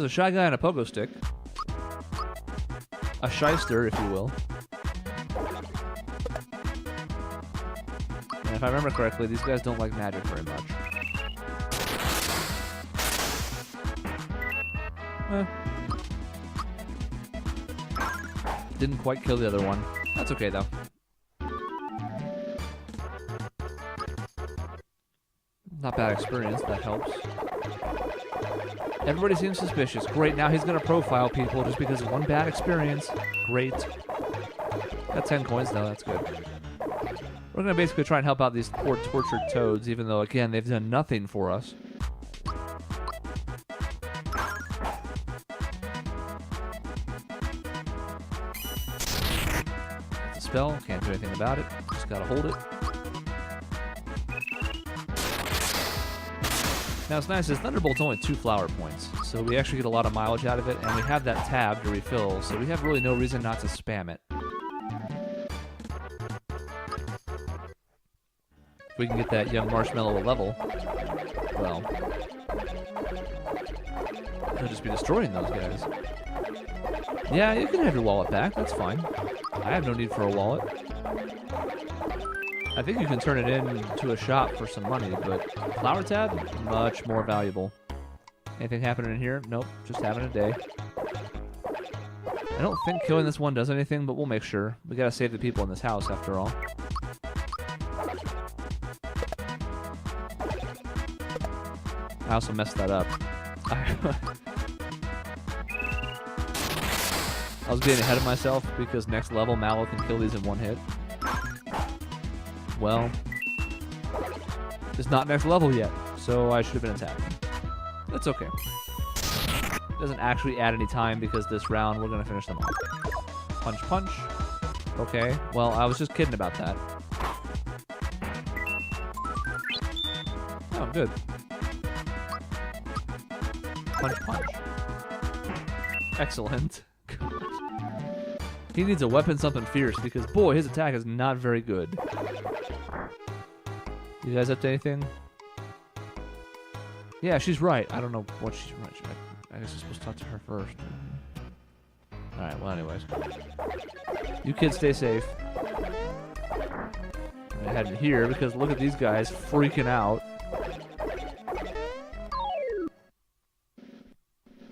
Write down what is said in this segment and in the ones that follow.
a Shy Guy and a Pogo Stick. A shyster, if you will. And if I remember correctly, these guys don't like magic very much. Didn't quite kill the other one. That's okay, though. Not bad experience, that helps. Everybody seems suspicious. Great, now he's gonna profile people just because of one bad experience. Great. Got 10 coins, though, that's good. We're gonna basically try and help out these poor tortured toads, even though, again, they've done nothing for us. It's a spell, can't do anything about it. Just gotta hold it. Now, what's nice is Thunderbolt's only 2 flower points, so we actually get a lot of mileage out of it, and we have that tab to refill, so we have really no reason not to spam it. If we can get that young marshmallow a level, well, he'll just be destroying those guys. Yeah, you can have your wallet back, that's fine. I have no need for a wallet. I think you can turn it into a shop for some money, but flower tab, much more valuable. Anything happening in here? Nope, just having a day. I don't think killing this one does anything, but we'll make sure. We gotta save the people in this house, after all. I also messed that up. I was getting ahead of myself because next level Mallow can kill these in one hit. Well, it's not next level yet, so I should have been attacking. That's okay. It doesn't actually add any time because this round we're going to finish them off. Punch, punch. Okay, well, I was just kidding about that. Oh, good. Punch, punch. Excellent. God. He needs a weapon something fierce because, boy, his attack is not very good. You guys up to anything? Yeah, she's right. I don't know what she's right. I guess I'm supposed to talk to her first. Alright, well, anyways. You kids stay safe. I had in here because look at these guys freaking out.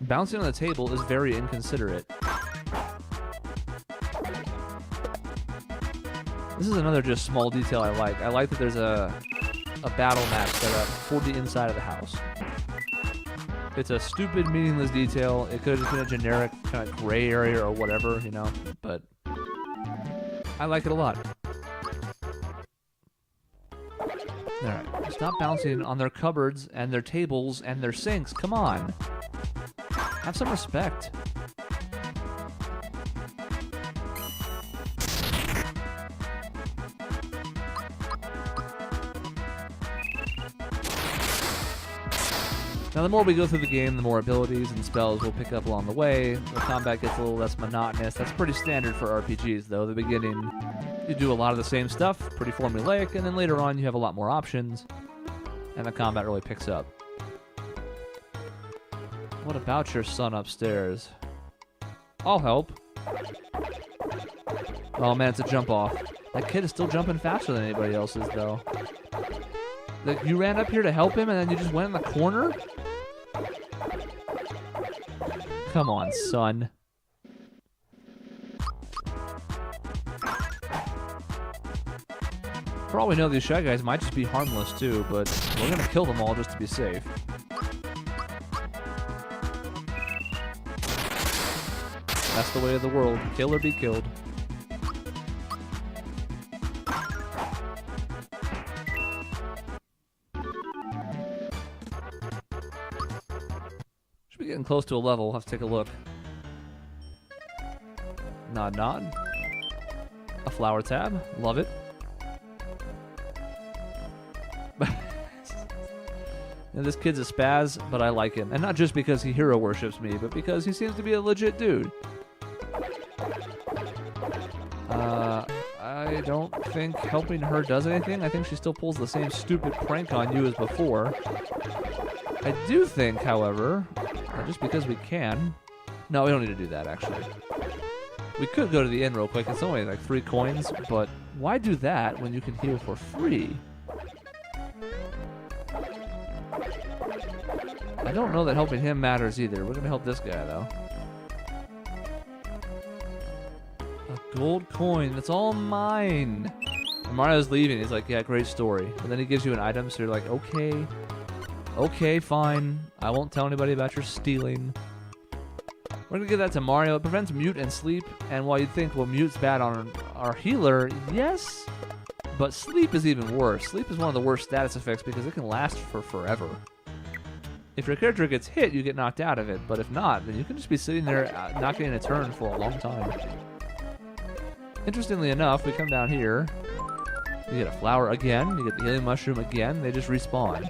Bouncing on the table is very inconsiderate. This is another just small detail I like. I like that there's a battle map set up for the inside of the house. It's a stupid, meaningless detail. It could have just been a generic kind of gray area or whatever, you know, but I like it a lot. Alright, stop bouncing on their cupboards and their tables and their sinks. Come on. Have some respect. Now, the more we go through the game, the more abilities and spells we'll pick up along the way. The combat gets a little less monotonous. That's pretty standard for RPGs, though. The beginning, you do a lot of the same stuff, pretty formulaic, and then later on you have a lot more options, and the combat really picks up. What about your son upstairs? I'll help. Oh man, it's a jump off. That kid is still jumping faster than anybody else's, though. Like, you ran up here to help him and then you just went in the corner? Come on, son. For all we know, these Shy Guys might just be harmless too, but we're gonna kill them all just to be safe. That's the way of the world. Kill or be killed. Should be getting close to a level. We'll have to take a look. Nod, nod. A flower tab. Love it. And this kid's a spaz, but I like him. And not just because he hero worships me, but because he seems to be a legit dude. I don't think helping her does anything. I think she still pulls the same stupid prank on you as before. I do think, however, that just because we can. No, we don't need to do that, actually. We could go to the inn real quick. It's only like 3 coins, but why do that when you can heal for free? I don't know that helping him matters either. We're going to help this guy, though. A gold coin. That's all mine. And Mario's leaving. He's like, yeah, great story. And then he gives you an item, so you're like, okay. Okay, fine. I won't tell anybody about your stealing. We're going to give that to Mario. It prevents mute and sleep. And while you'd think, well, mute's bad on our healer, yes. But sleep is even worse. Sleep is one of the worst status effects because it can last for forever. If your character gets hit, you get knocked out of it. But if not, then you can just be sitting there not getting a turn for a long time. Interestingly enough, we come down here. You get a flower again. You get the healing mushroom again. They just respawn.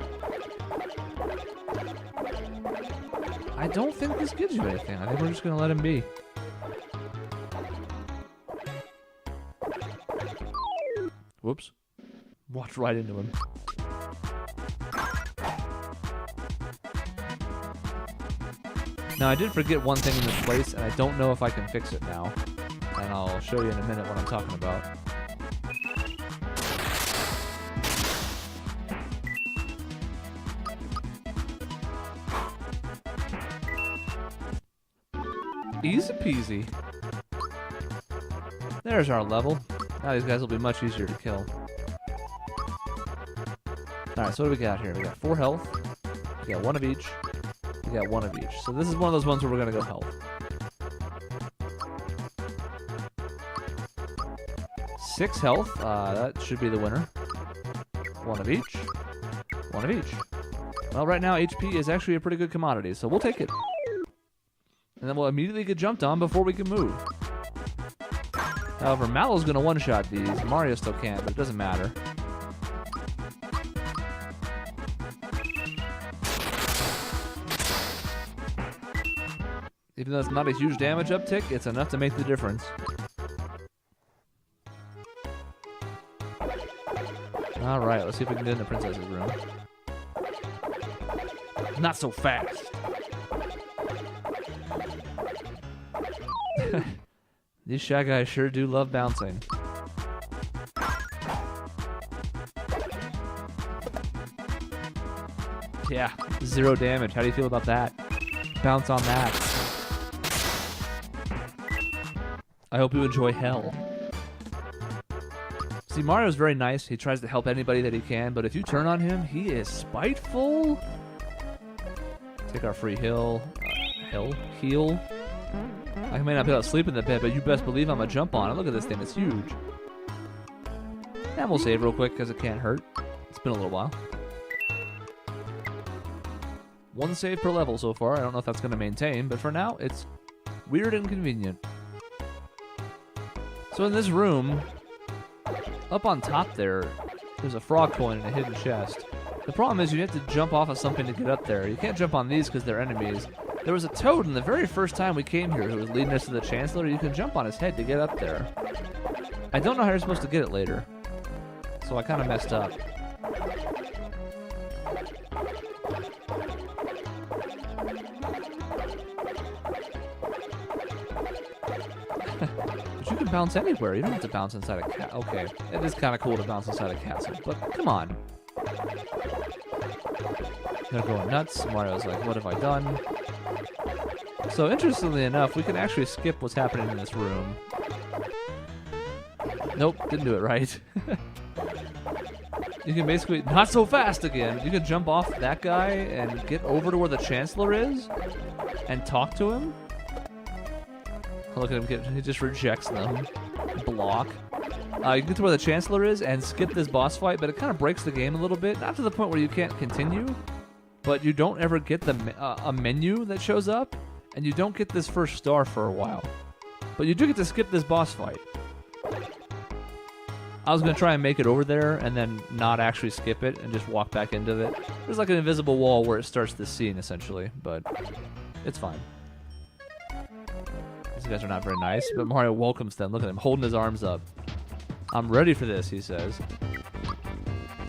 I don't think this gives you anything. I think we're just going to let him be. Whoops. Walked right into him. Now, I did forget one thing in this place, and I don't know if I can fix it now. And I'll show you in a minute what I'm talking about. Easy peasy. There's our level. Now these guys will be much easier to kill. Alright, so what do we got here? We got 4 health. We got 1 of each. We got 1 of each. So this is one of those ones where we're going to go health. 6 health. That should be the winner. 1 of each. 1 of each. Well, right now HP is actually a pretty good commodity, so we'll take it. And then we'll immediately get jumped on before we can move. However, Mallow's going to one-shot these. Mario still can't, but it doesn't matter. Even though it's not a huge damage uptick, it's enough to make the difference. Alright, let's see if we can get in the princess's room. Not so fast. These Shy Guys sure do love bouncing. Yeah, 0 damage. How do you feel about that? Bounce on that. I hope you enjoy hell. See, Mario's very nice. He tries to help anybody that he can, but if you turn on him, he is spiteful. Take our free heal. Heal. I may not be able to sleep in the bed, but you best believe I'm going to jump on it. Look at this thing. It's huge. And we'll save real quick because it can't hurt. It's been a little while. 1 save per level so far. I don't know if that's going to maintain, but for now, it's weird and convenient. So in this room, up on top there's a frog coin and a hidden chest. The problem is you have to jump off of something to get up there. You can't jump on these because they're enemies. There was a toad in the very first time we came here who was leading us to the Chancellor. You can jump on his head to get up there. I don't know how you're supposed to get it later. So I kind of messed up. But you can bounce anywhere. You don't have to bounce inside a castle. Okay, it is kind of cool to bounce inside a castle, but come on. They're going nuts. Mario's like, what have I done? So interestingly enough, we can actually skip what's happening in this room. Nope, didn't do it right. You can basically, not so fast again. You can jump off that guy and get over to where the Chancellor is and talk to him. Look at him, he just rejects them. Block. You can get to where the Chancellor is and skip this boss fight, but it kind of breaks the game a little bit. Not to the point where you can't continue, but you don't ever get a menu that shows up, and you don't get this first star for a while. But you do get to skip this boss fight. I was going to try and make it over there and then not actually skip it and just walk back into it. There's like an invisible wall where it starts this scene, essentially, but it's fine. These guys are not very nice, but Mario welcomes them. Look at him, holding his arms up. I'm ready for this, he says.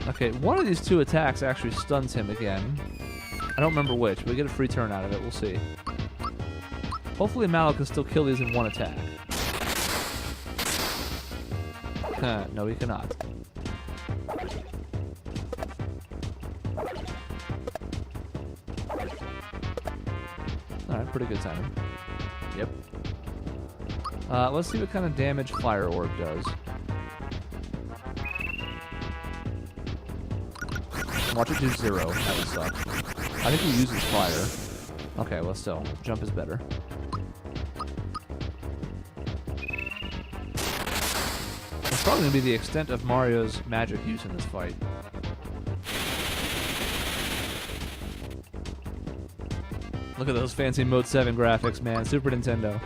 Okay, one of these 2 attacks actually stuns him again. I don't remember which, but we get a free turn out of it. We'll see. Hopefully Mallow can still kill these in one attack. No, he cannot. Alright, pretty good timing. Yep. Let's see what kind of damage Fire Orb does. Watch it do 0. That would suck. I think he uses fire. Okay, well still. Jump is better. It's probably going to be the extent of Mario's magic use in this fight. Look at those fancy Mode 7 graphics, man. Super Nintendo.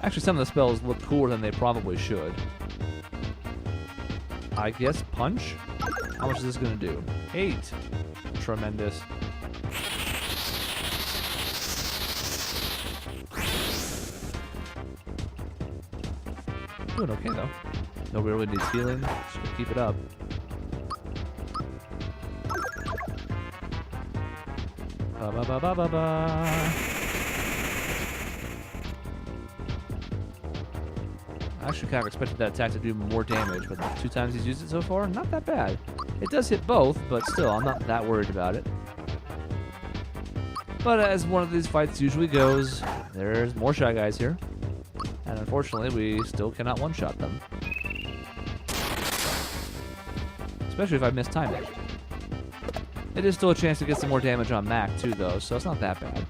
Actually, some of the spells look cooler than they probably should. I guess Punch? How much is this going to do? 8. Tremendous. Doing okay, though. Nobody really needs healing. Just gonna keep it up. Ba-ba-ba-ba-ba-ba. I actually kind of expected that attack to do more damage, but the 2 times he's used it so far, not that bad. It does hit both, but still, I'm not that worried about it. But as one of these fights usually goes, there's more Shy Guys here. And unfortunately, we still cannot one-shot them. Especially if I mistime it. It is still a chance to get some more damage on Mack, too, though, so it's not that bad.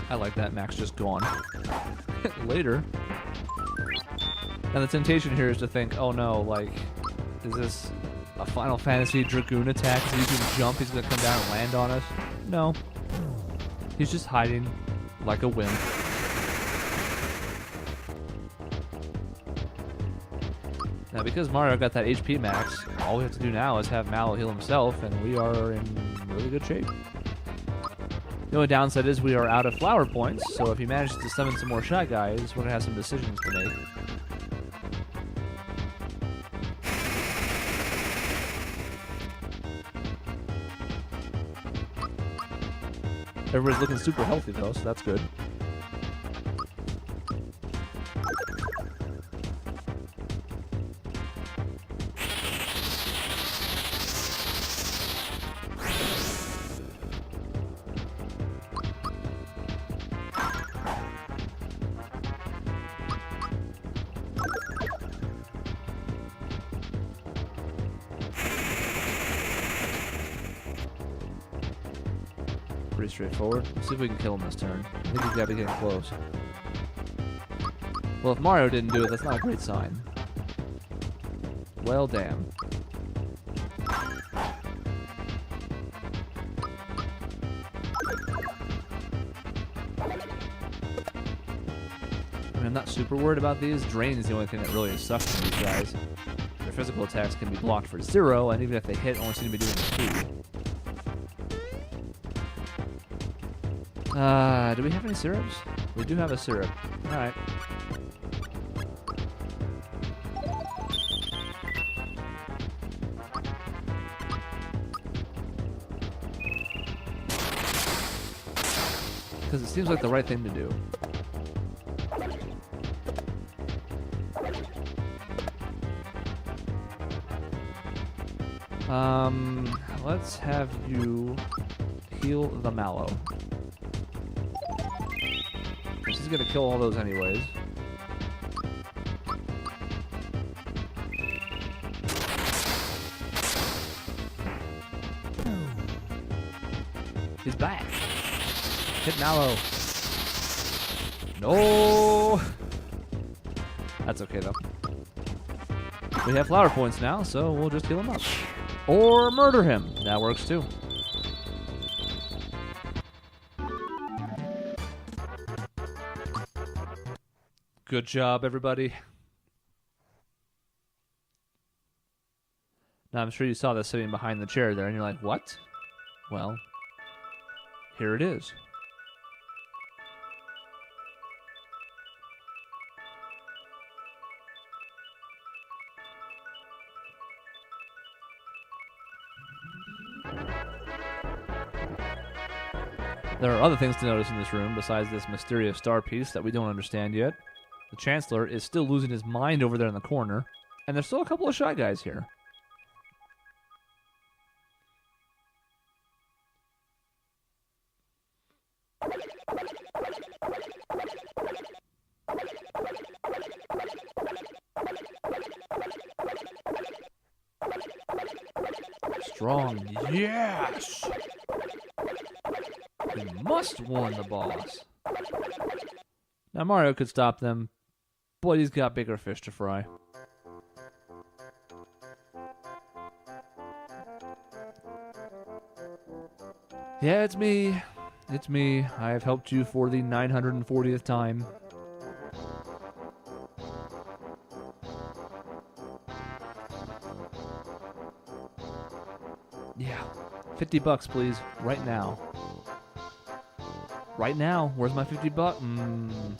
I like that. Mack's just gone. Later. And the temptation here is to think, oh no, like, is this a Final Fantasy Dragoon attack? Is he using jump? He's going to come down and land on us? No. He's just hiding like a wimp. Now, because Mario got that HP max, all we have to do now is have Mallow heal himself, and we are in really good shape. The only downside is we are out of flower points, so if he manages to summon some more Shy Guys, we're going to have some decisions to make. Everybody's looking super healthy, though, so that's good. Pretty straightforward. Let's see if we can kill him this turn. I think we've got to get close. Well, if Mario didn't do it, that's not a great sign. Well, damn. I mean, I'm not super worried about these. Drain is the only thing that really sucks for these guys. Their physical attacks can be blocked for 0, and even if they hit, only seem to be doing 2. Do we have any syrups? We do have a syrup. Alright. Because it seems like the right thing to do. Let's have you heal the Mallow. He's gonna kill all those anyways. He's back. Hit Mallow. No. That's okay though. We have flower points now, so we'll just heal him up. Or murder him. That works too. Good job, everybody. Now, I'm sure you saw this sitting behind the chair there, and you're like, what? Well, here it is. There are other things to notice in this room besides this mysterious star piece that we don't understand yet. The Chancellor is still losing his mind over there in the corner, and there's still a couple of shy guys here. Strong, yes! We must warn the boss. Now Mario could stop them, but he's got bigger fish to fry. Yeah, it's me. It's me. I have helped you for the 940th time. Yeah. $50 please, right now. Right now. Where's my $50?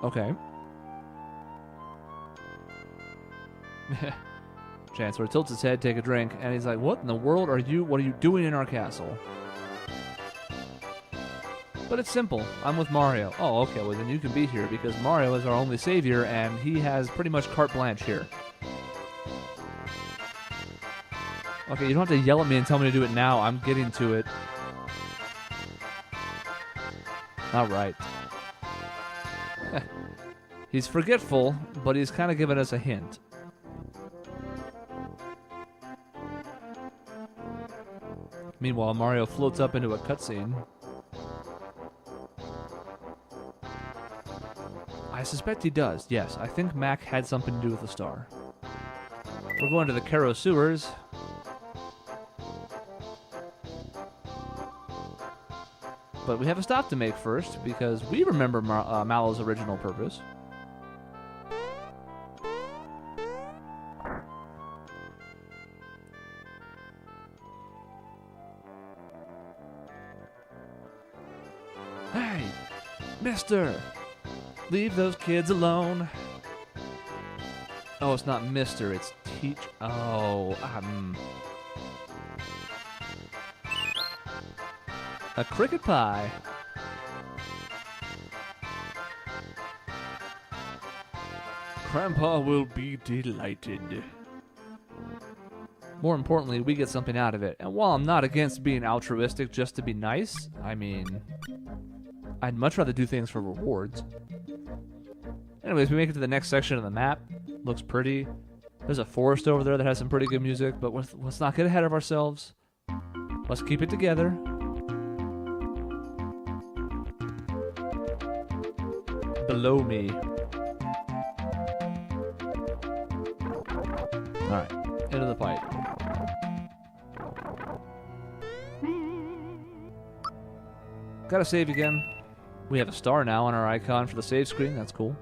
Okay. Chancellor tilts his head, take a drink, and he's like, what in the world are you doing in our castle? But it's simple. I'm with Mario. Oh, okay, well then you can be here because Mario is our only savior and he has pretty much carte blanche here. Okay, you don't have to yell at me and tell me to do it now. I'm getting to it. Alright. He's forgetful, but he's kind of giving us a hint. Meanwhile, Mario floats up into a cutscene. I suspect he does, yes. I think Mack had something to do with the star. We're going to the Karo sewers. But we have a stop to make first, because we remember Mallow's original purpose. Hey, mister! Leave those kids alone. Oh, it's not mister, it's teach. Oh, a cricket pie. Grandpa will be delighted. More importantly, we get something out of it. And while I'm not against being altruistic just to be nice, I mean, I'd much rather do things for rewards. Anyways, we make it to the next section of the map. Looks pretty. There's a forest over there that has some pretty good music, but let's not get ahead of ourselves. Let's keep it together. Below me. Alright, into the pipe. Gotta save again. We have a star now on our icon for the save screen, that's cool.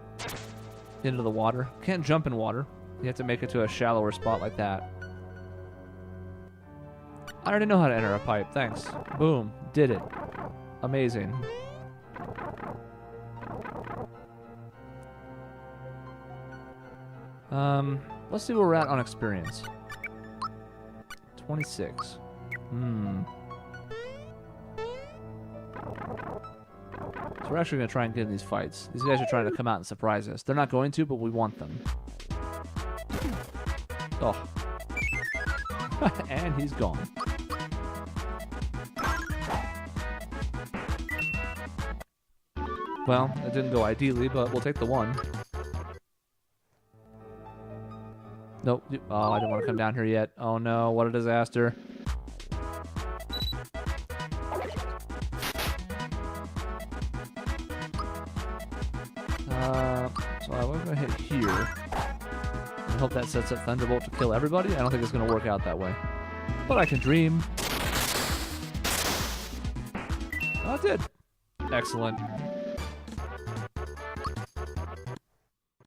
Into the water. Can't jump in water. You have to make it to a shallower spot like that. I already know how to enter a pipe, thanks. Boom, did it. Amazing. Let's see where we're at on experience. 26. So we're actually going to try and get in these fights. These guys are trying to come out and surprise us. They're not going to, but we want them. Oh. And he's gone. Well, it didn't go ideally, but we'll take the one. Nope. Oh, I didn't want to come down here yet. Oh no, what a disaster. So I was going to hit here. I hope that sets up Thunderbolt to kill everybody. I don't think it's going to work out that way. But I can dream. Oh, it did. Excellent.